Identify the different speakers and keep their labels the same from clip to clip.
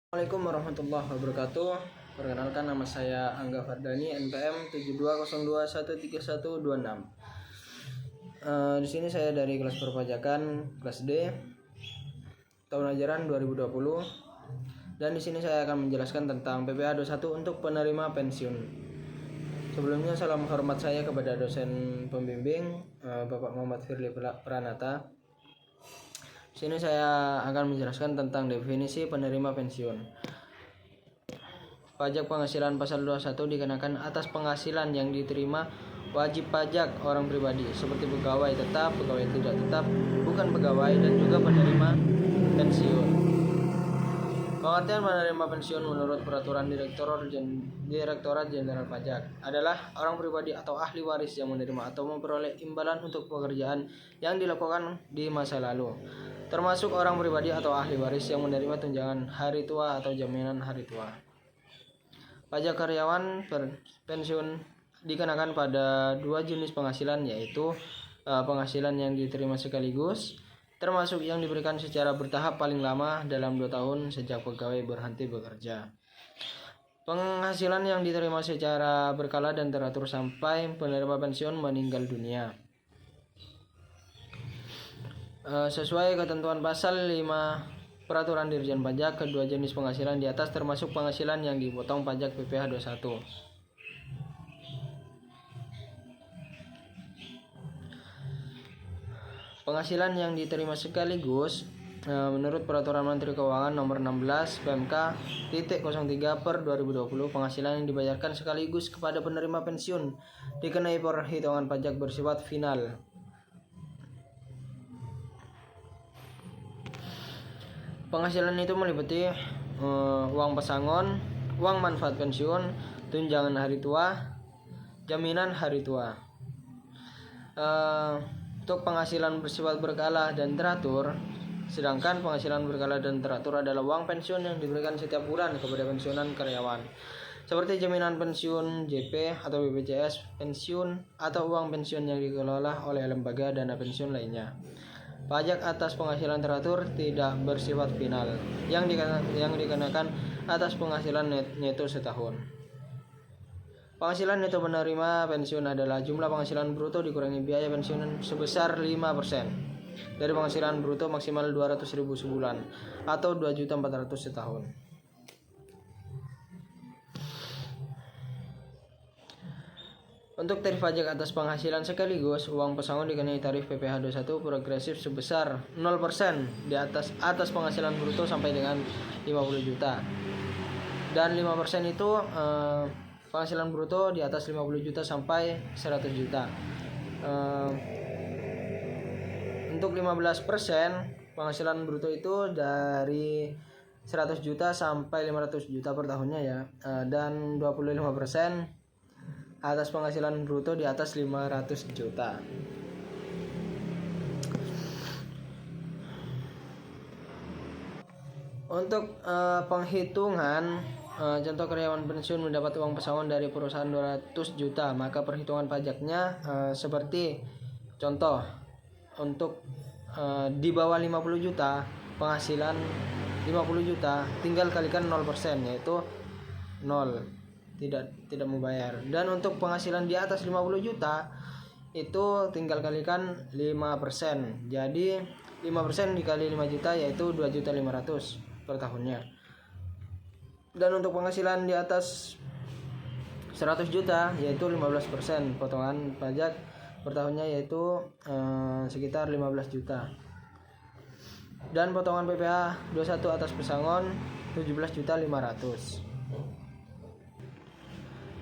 Speaker 1: Assalamualaikum warahmatullahi wabarakatuh. Perkenalkan, nama saya Angga Fardani, NPM 7202131126. Di sini saya dari kelas perpajakan kelas D tahun ajaran 2020. Dan di sini saya akan menjelaskan tentang PPh 21 untuk penerima pensiun. Sebelumnya salam hormat saya kepada dosen pembimbing Bapak Muhammad Firly Pranata. Di sini saya akan menjelaskan tentang definisi penerima pensiun. Pajak penghasilan pasal 21 dikenakan atas penghasilan yang diterima wajib pajak orang pribadi seperti pegawai tetap, pegawai tidak tetap, bukan pegawai, dan juga penerima pensiun. Pengertian penerima pensiun menurut Peraturan Direktorat Jenderal Pajak adalah orang pribadi atau ahli waris yang menerima atau memperoleh imbalan untuk pekerjaan yang dilakukan di masa lalu, termasuk orang pribadi atau ahli waris yang menerima tunjangan hari tua atau jaminan hari tua. Pajak karyawan pensiun dikenakan pada dua jenis penghasilan, yaitu penghasilan yang diterima sekaligus, termasuk yang diberikan secara bertahap paling lama dalam 2 tahun sejak pegawai berhenti bekerja. Penghasilan yang diterima secara berkala dan teratur sampai penerima pensiun meninggal dunia. Sesuai ketentuan pasal 5 Peraturan Dirjen Pajak, kedua jenis penghasilan di atas termasuk penghasilan yang dipotong pajak PPh 21. Penghasilan yang diterima sekaligus menurut Peraturan Menteri Keuangan Nomor 16 PMK.03/2020, penghasilan yang dibayarkan sekaligus kepada penerima pensiun dikenai perhitungan pajak bersifat final. Penghasilan itu meliputi uang pesangon, uang manfaat pensiun, tunjangan hari tua, jaminan hari tua. Untuk penghasilan bersifat berkala dan teratur, sedangkan penghasilan berkala dan teratur adalah uang pensiun yang diberikan setiap bulan kepada pensiunan karyawan, seperti jaminan pensiun JP atau BPJS pensiun, atau uang pensiun yang dikelola oleh lembaga dana pensiun lainnya. Pajak atas penghasilan teratur tidak bersifat final, yang dikenakan atas penghasilan neto setahun. Penghasilan neto penerima pensiun adalah jumlah penghasilan bruto dikurangi biaya pensiun sebesar 5% dari penghasilan bruto maksimal 200.000 sebulan atau 2.400.000 setahun. Untuk tarif pajak atas penghasilan sekaligus, uang pesangon dikenai tarif PPh 21 progresif sebesar 0% di atas penghasilan bruto sampai dengan 50 juta. Dan 5% itu penghasilan bruto di atas 50 juta sampai 100 juta. Untuk 15% penghasilan bruto itu dari 100 juta sampai 500 juta per tahunnya ya. Dan 25% atas penghasilan bruto di atas 500 juta. Untuk penghitungan contoh karyawan pensiun mendapat uang pesangon dari perusahaan 200 juta, maka perhitungan pajaknya seperti contoh untuk di bawah 50 juta, penghasilan 50 juta tinggal kalikan 0%, yaitu 0, tidak membayar. Dan untuk penghasilan di atas 50 juta itu tinggal kalikan 5%. Jadi 5% dikali 5 juta yaitu 2.500.000 per tahunnya. Dan untuk penghasilan di atas 100 juta yaitu 15% potongan pajak per tahunnya, yaitu sekitar 15 juta. Dan potongan PPh 21 atas pesangon 17.500.000.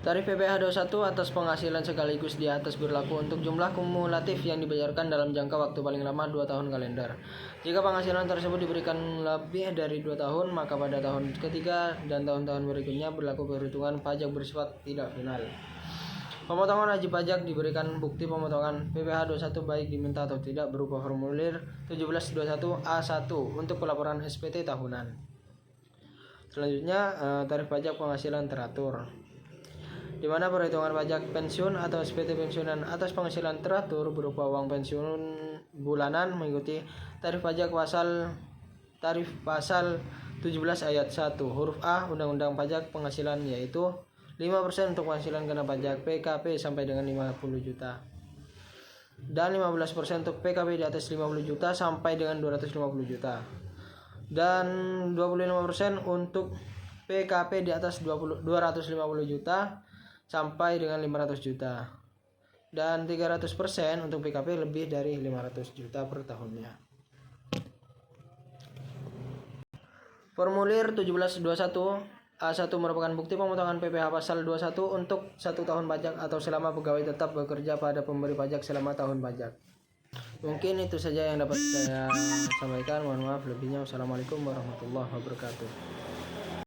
Speaker 1: Tarif PPh 21 atas penghasilan sekaligus di atas berlaku untuk jumlah kumulatif yang dibayarkan dalam jangka waktu paling lama 2 tahun kalender. Jika penghasilan tersebut diberikan lebih dari 2 tahun, maka pada tahun ketiga dan tahun-tahun berikutnya berlaku perhitungan pajak bersifat tidak final. Pemotongan wajib pajak diberikan bukti pemotongan PPh 21 baik diminta atau tidak berupa formulir 1721A1 untuk pelaporan SPT tahunan. Selanjutnya tarif pajak penghasilan teratur, di mana perhitungan pajak pensiun atau SPT pensiunan atas penghasilan teratur berupa uang pensiun bulanan mengikuti tarif pajak pasal 17 ayat 1 huruf A Undang-Undang Pajak Penghasilan, yaitu 5% untuk penghasilan kena pajak PKP sampai dengan 50 juta. Dan 15% untuk PKP di atas 50 juta sampai dengan 250 juta. Dan 25% untuk PKP di atas 250 juta sampai dengan 500 juta. Dan 300% untuk PKP lebih dari 500 juta per tahunnya. Formulir 1721 A1 merupakan bukti pemotongan PPh pasal 21 untuk 1 tahun pajak atau selama pegawai tetap bekerja pada pemberi pajak selama tahun pajak. Mungkin itu saja yang dapat saya sampaikan. Mohon maaf lebihnya. Wassalamualaikum warahmatullahi wabarakatuh.